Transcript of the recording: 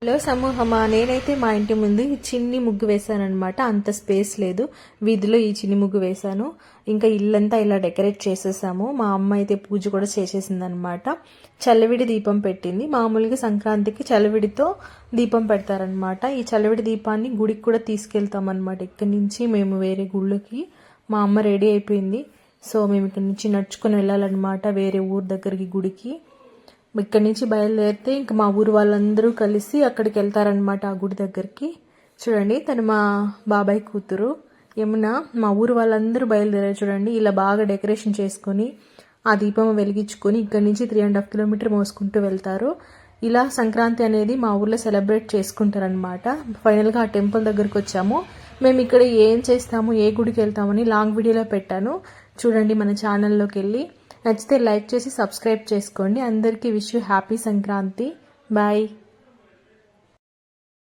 Hello సమూహమా, నేనైతే మా ఇంటి ముందు ఈ చిన్ని ముగ్గు వేశాను అనమాట. అంత స్పేస్ లేదు, వీధిలో ఈ చిన్ని ముగ్గు వేశాను. ఇంకా ఇల్లంతా ఇలా డెకరేట్ చేసేసాము. మా అమ్మ అయితే పూజ కూడా చేసేసింది అనమాట. చల్లవిడి దీపం పెట్టింది. మామూలుగా సంక్రాంతికి చల్లవిడితో దీపం పెడతారనమాట. ఈ చల్లవిడి దీపాన్ని గుడికి కూడా తీసుకెళ్తాం అనమాట. ఇక్కడి నుంచి మేము వేరే గుళ్ళకి. మా అమ్మ రెడీ అయిపోయింది. సో మేము ఇక్కడి నుంచి నడుచుకొని వెళ్ళాలన్నమాట వేరే ఊరు దగ్గరికి, గుడికి. ఇక్కడి నుంచి బయలుదేరితే ఇంకా మా ఊరు వాళ్ళందరూ కలిసి అక్కడికి వెళ్తారనమాట, ఆ గుడి దగ్గరికి. చూడండి, తను మా బాబాయ్ కూతురు యమున. మా ఊరు వాళ్ళందరూ బయలుదేరారు చూడండి. ఇలా బాగా డెకరేషన్ చేసుకొని ఆ దీపం వెలిగించుకొని ఇక్కడి నుంచి 3.5 కిలోమీటర్ మోసుకుంటూ వెళ్తారు. ఇలా సంక్రాంతి అనేది మా ఊర్లో సెలబ్రేట్ చేసుకుంటారనమాట. ఫైనల్గా ఆ టెంపుల్ దగ్గరకు వచ్చాము. మేము ఇక్కడ ఏం చేస్తాము, ఏ గుడికి వెళ్తామని లాంగ్ వీడియోలో పెట్టాను చూడండి మన ఛానల్లోకి వెళ్ళి. నచ్చితే లైక్ చేసి సబ్స్క్రైబ్ చేసుకోండి. అందరికీ wish you happy Sankranti. Bye.